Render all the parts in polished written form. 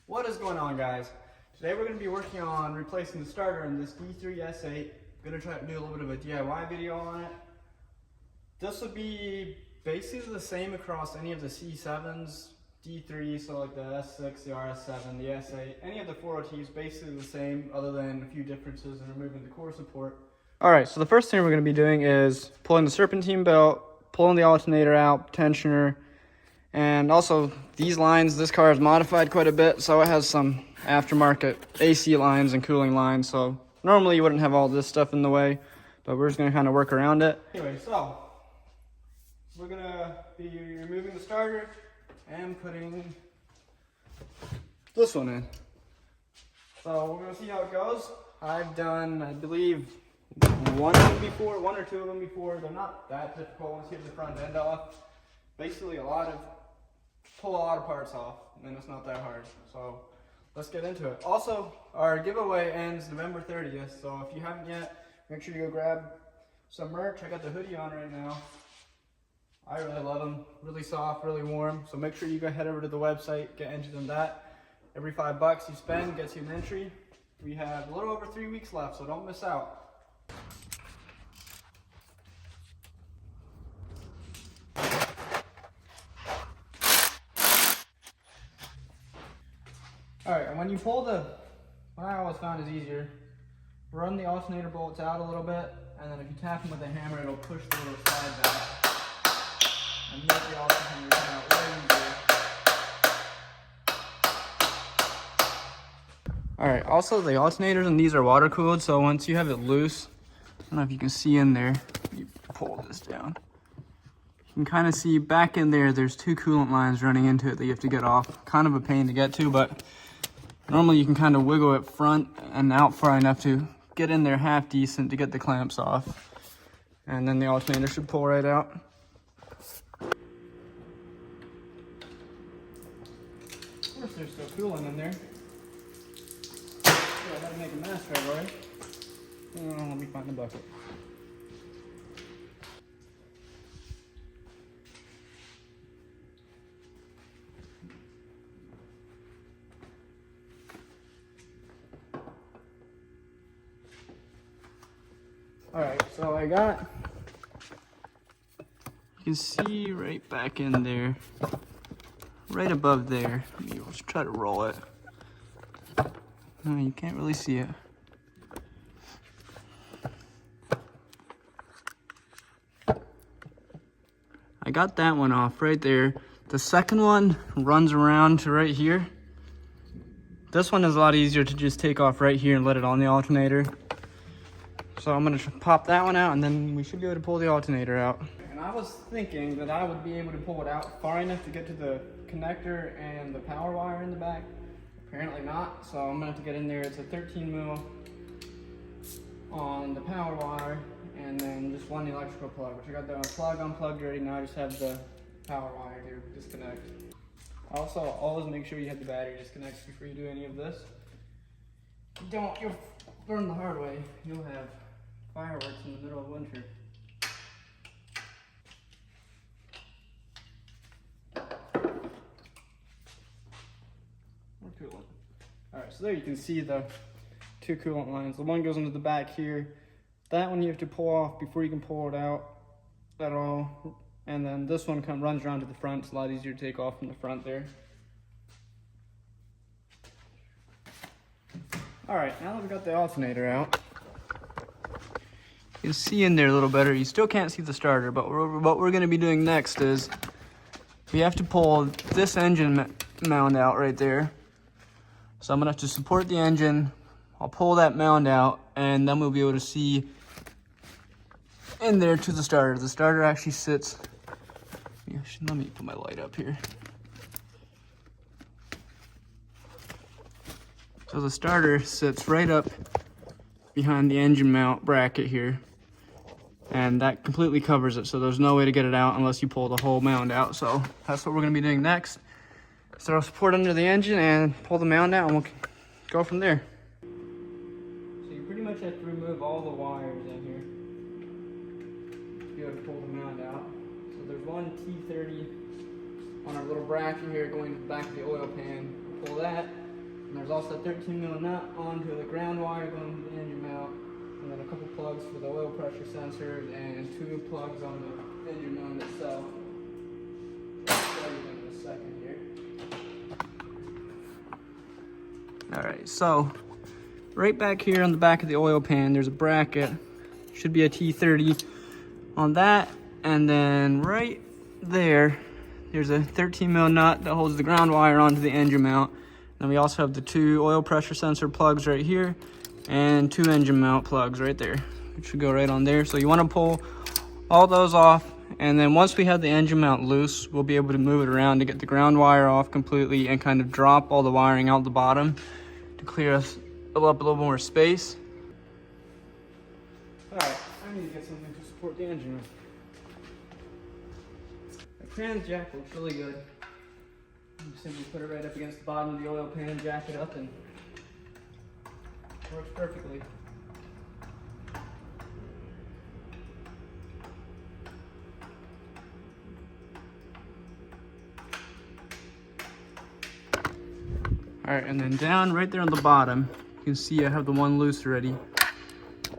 What is going on, guys? Today we're going to be working on replacing the starter in this D3 S8. I'm going to try to do a little bit of a DIY video on it. This will be basically the same across any of the C7s, D3, so like the S6, the RS7, the S8, any of the 4OTs, basically the same other than a few differences in removing the core support. Alright, so the first thing we're going to be doing is pulling the serpentine belt, pulling the alternator out, tensioner, and also these lines. This car is modified quite a bit, so it has some aftermarket AC lines and cooling lines, so normally you wouldn't have all this stuff in the way, but we're just going to kind of work around it. Anyway, so we're going to be removing the starter and putting this one in. So we're going to see how it goes. I've done, I believe, one or two of them before. They're not that difficult once you get the front end off. Basically pull a lot of parts off, and it's not that hard. So let's get into it. Also, our giveaway ends November 30th, so if you haven't yet, make sure you go grab some merch. I got the hoodie on right now. I really love them. Really soft, really warm. So make sure you go head over to the website, get entered in that. Every $5 you spend gets you an entry. We have a little over 3 weeks left, so don't miss out. Alright, and when you pull what I always found is easier, run the alternator bolts out a little bit, and then if you tap them with a hammer, it'll push the little slide back. And make the alternator come out way easier. Alright, also the alternators and these are water cooled, so once you have it loose, I don't know if you can see in there, you pull this down. You can kind of see back in there, there's two coolant lines running into it that you have to get off. Kind of a pain to get to, but normally you can kind of wiggle it front and out far enough to get in there half decent to get the clamps off. And then the alternator should pull right out. Of course there's still coolant in there. So I gotta make a mess right away. Oh, let me find the bucket. Alright, so you can see right back in there, right above there. Let's try to roll it. No, you can't really see it. I got that one off right there. The second one runs around to right here. This one is a lot easier to just take off right here and let it on the alternator. So I'm gonna pop that one out, and then we should be able to pull the alternator out. And I was thinking that I would be able to pull it out far enough to get to the connector and the power wire in the back. Apparently not, so I'm gonna have to get in there. It's a 13 mil on the power wire, and then just one electrical plug, which I got the plug unplugged already. Now I just have the power wire to disconnect. Also, always make sure you have the battery disconnected before you do any of this. If you don't, you'll learn the hard way. You'll have fireworks in the middle of winter. More coolant. Alright, so there you can see the two coolant lines. The one goes into the back here. That one you have to pull off before you can pull it out at all. And then this one runs around to the front. It's a lot easier to take off from the front there. Alright, now that we've got the alternator out, you can see in there a little better. You still can't see the starter, but what we're going to be doing next is we have to pull this engine mount out right there. So I'm going to have to support the engine. I'll pull that mount out, and then we'll be able to see in there to the starter. The starter actually sits... Let me put my light up here. So the starter sits right up behind the engine mount bracket here, and that completely covers it, so there's no way to get it out unless you pull the whole mount out. So that's what we're going to be doing next. So I'll support under the engine and pull the mount out, and we'll go from there. So you pretty much have to remove all the wires in here to be able to pull the mount out. So there's one T30 on our little bracket here going to the back of the oil pan. Pull that, There's also a 13mm nut onto the ground wire going to the engine mount, and then a couple plugs for the oil pressure sensor, and 2 plugs on the engine mount itself. I'll show you in a second here. Alright, so right back here on the back of the oil pan, there's a bracket. Should be a T30 on that, and then right there, there's a 13mm nut that holds the ground wire onto the engine mount. Then we also have the 2 oil pressure sensor plugs right here and 2 engine mount plugs right there. It should go right on there. So you want to pull all those off, and then once we have the engine mount loose, we'll be able to move it around to get the ground wire off completely and kind of drop all the wiring out the bottom to clear us up a little more space. Alright, I need to get something to support the engine with. The trans jack looks really good. You simply put it right up against the bottom of the oil pan, jack it up, and it works perfectly. Alright, and then down right there on the bottom, you can see I have the one loose already.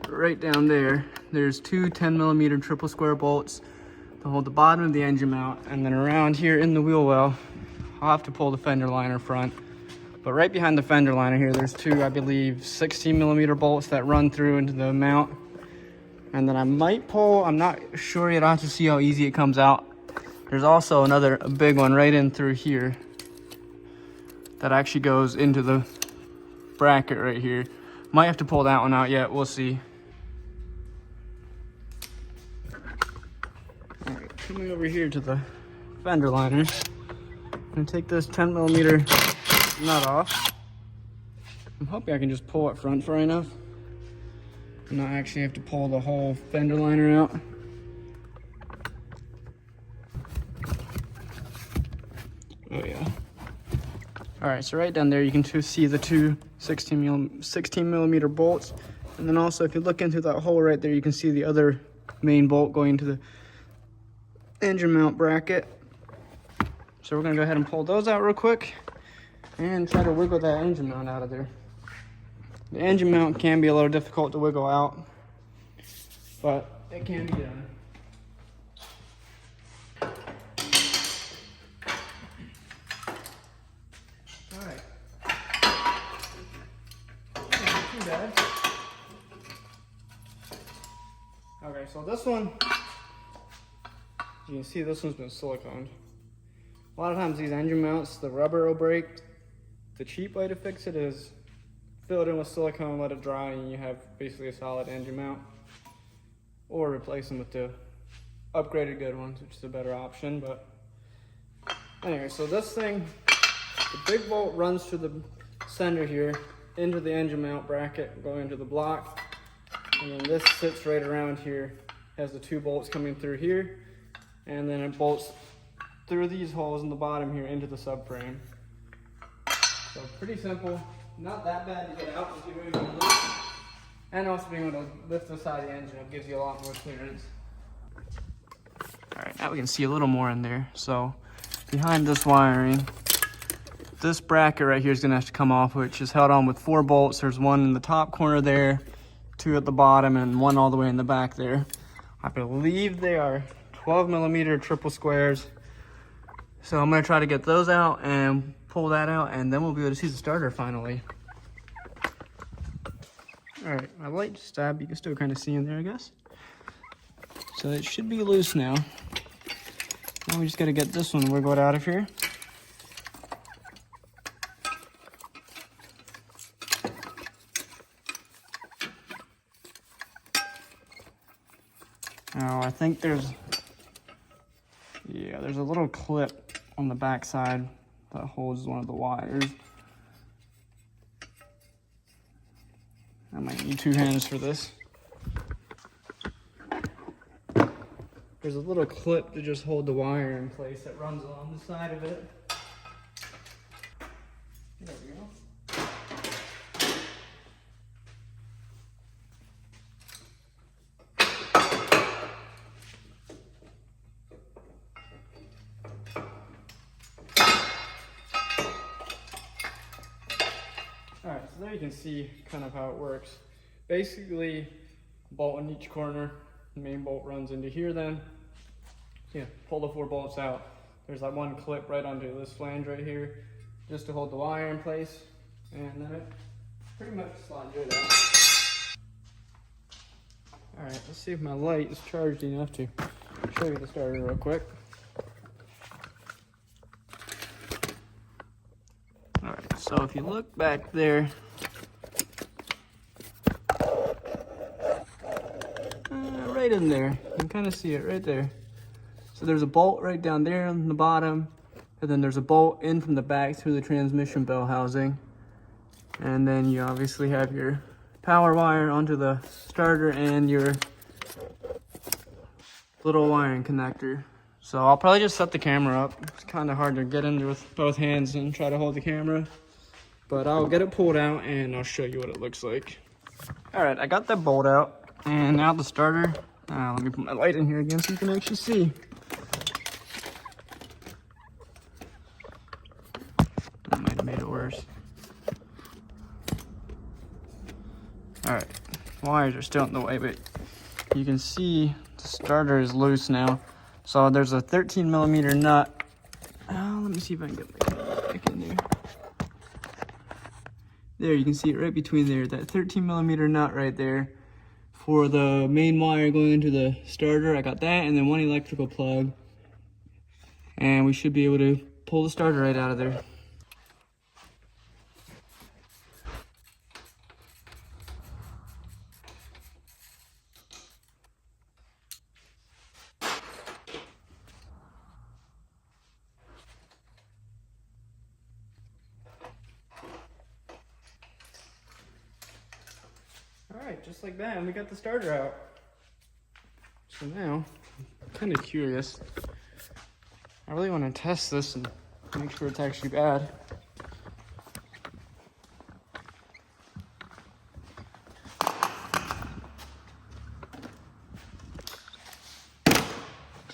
Right down there, there's 2 10mm triple square bolts to hold the bottom of the engine mount, and then around here in the wheel well, I'll have to pull the fender liner front. But right behind the fender liner here, there's 2, I believe, 16mm bolts that run through into the mount. And then I might pull, I'm not sure yet, I'll have to see how easy it comes out. There's also a big one right in through here that actually goes into the bracket right here. Might have to pull that one out yet, we'll see. All right, coming over here to the fender liner. I'm gonna take this 10mm nut off. I'm hoping I can just pull it front far enough and not actually have to pull the whole fender liner out. Oh yeah. Alright, so right down there you can see the 2 16mm bolts. And then also if you look into that hole right there, you can see the other main bolt going into the engine mount bracket. So we're gonna go ahead and pull those out real quick and try to wiggle that engine mount out of there. The engine mount can be a little difficult to wiggle out, but it can be done. Alright. Not too bad. Okay, so this one, you can see this one's been siliconed. A lot of times these engine mounts, the rubber will break. The cheap way to fix it is fill it in with silicone, let it dry, and you have basically a solid engine mount. Or replace them with the upgraded good ones, which is a better option. But anyway, so this thing, the big bolt runs through the center here into the engine mount bracket, going into the block. And then this sits right around here, has the 2 bolts coming through here, and then it bolts through these holes in the bottom here into the subframe. So pretty simple, not that bad to get out if you're able to lift. And also being able to lift the side of the engine, it gives you a lot more clearance. Alright, now we can see a little more in there. So behind this wiring, this bracket right here is going to have to come off, which is held on with 4 bolts. There's 1 in the top corner there, 2 at the bottom, and 1 all the way in the back there. I believe they are 12mm triple squares. So I'm going to try to get those out and pull that out, and then we'll be able to see the starter finally. Alright, my light stab, you can still kind of see in there, I guess. So it should be loose now. Now we just got to get this one wiggled out of here. Now I think there's a little clip on the back side that holds one of the wires. I might need 2 hands for this. There's a little clip to just hold the wire in place that runs along the side of it. There we go. so there you can see kind of how it works. Basically, bolt in each corner. The main bolt runs into here then. Yeah, pull the 4 bolts out. There's that one clip right onto this flange right here, just to hold the wire in place. And then it pretty much slides right out. All right, let's see if my light is charged enough to show you the starter real quick. All right, so if you look back there, right in there, you can kind of see it right there. So there's a bolt right down there on the bottom, and then there's a bolt in from the back through the transmission bell housing. And then you obviously have your power wire onto the starter and your little wiring connector. So I'll probably just set the camera up. It's kind of hard to get in there with both hands and try to hold the camera, but I'll get it pulled out and I'll show you what it looks like. All right, I got that bolt out, and now the starter. Let me put my light in here again so you can actually see. That might have made it worse. All right, wires are still in the way, but you can see the starter is loose now. So there's a 13mm nut. Let me see if I can get my camera back in there. There, you can see it right between there, that 13mm nut right there for the main wire going into the starter. I got that, and then one electrical plug. And we should be able to pull the starter right out of there. Alright, just like that, and we got the starter out. So now, I'm kind of curious. I really want to test this and make sure it's actually bad.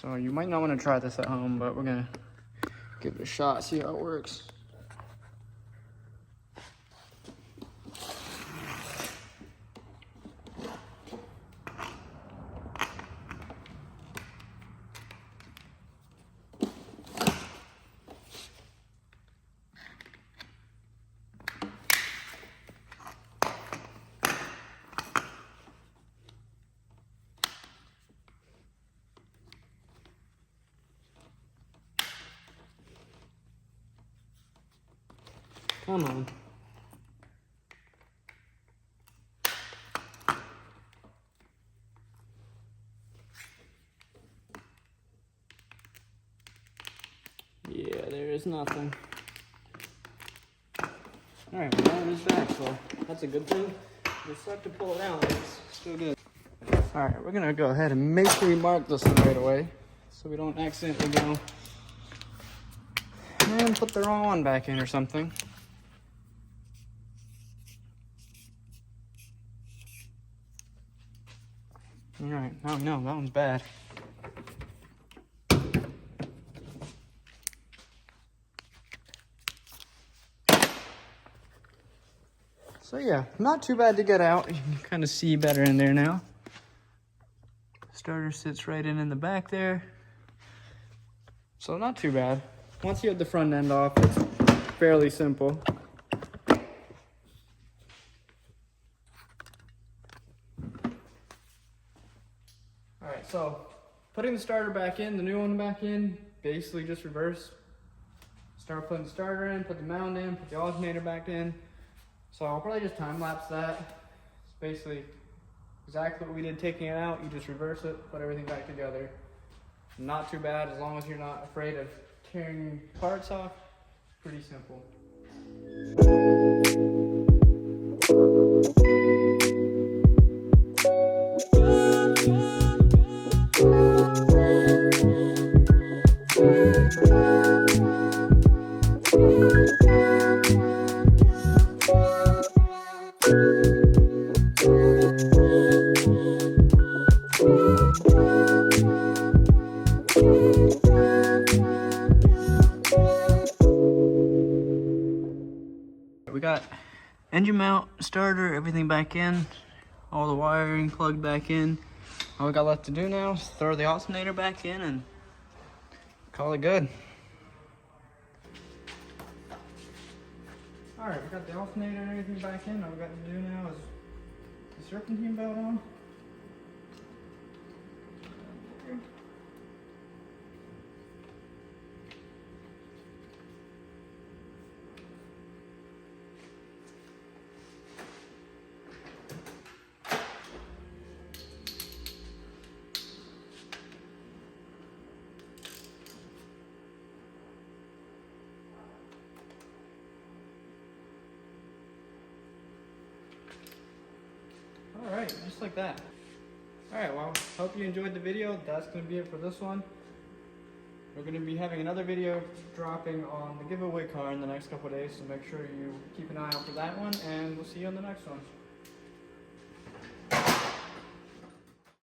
So you might not want to try this at home, but we're going to give it a shot, see how it works. Come on. Yeah, there is nothing. Alright, well, it is back, so that's a good thing. It sucked to pull it out, but it's still good. Alright, we're gonna go ahead and make sure we mark this one right away so we don't accidentally go and put the wrong one back in or something. Alright, oh no, that one's bad. So yeah, not too bad to get out. You can kind of see better in there now. Starter sits right in the back there. So not too bad. Once you have the front end off, it's fairly simple. Alright, so putting the starter back in, the new one back in, basically just reverse. Start putting the starter in, put the mount in, put the alternator back in. So I'll probably just time lapse that. It's basically exactly what we did taking it out. You just reverse it, put everything back together. Not too bad as long as you're not afraid of tearing parts off. Pretty simple. We got engine mount, starter, everything back in. All the wiring plugged back in. All we got left to do now is throw the alternator back in and call it good. Alright, we got the alternator and everything back in. All we got to do now is the serpentine belt on. Alright, just like that. Alright, well, hope you enjoyed the video. That's going to be it for this one. We're going to be having another video dropping on the giveaway car in the next couple of days, so make sure you keep an eye out for that one, and we'll see you on the next one.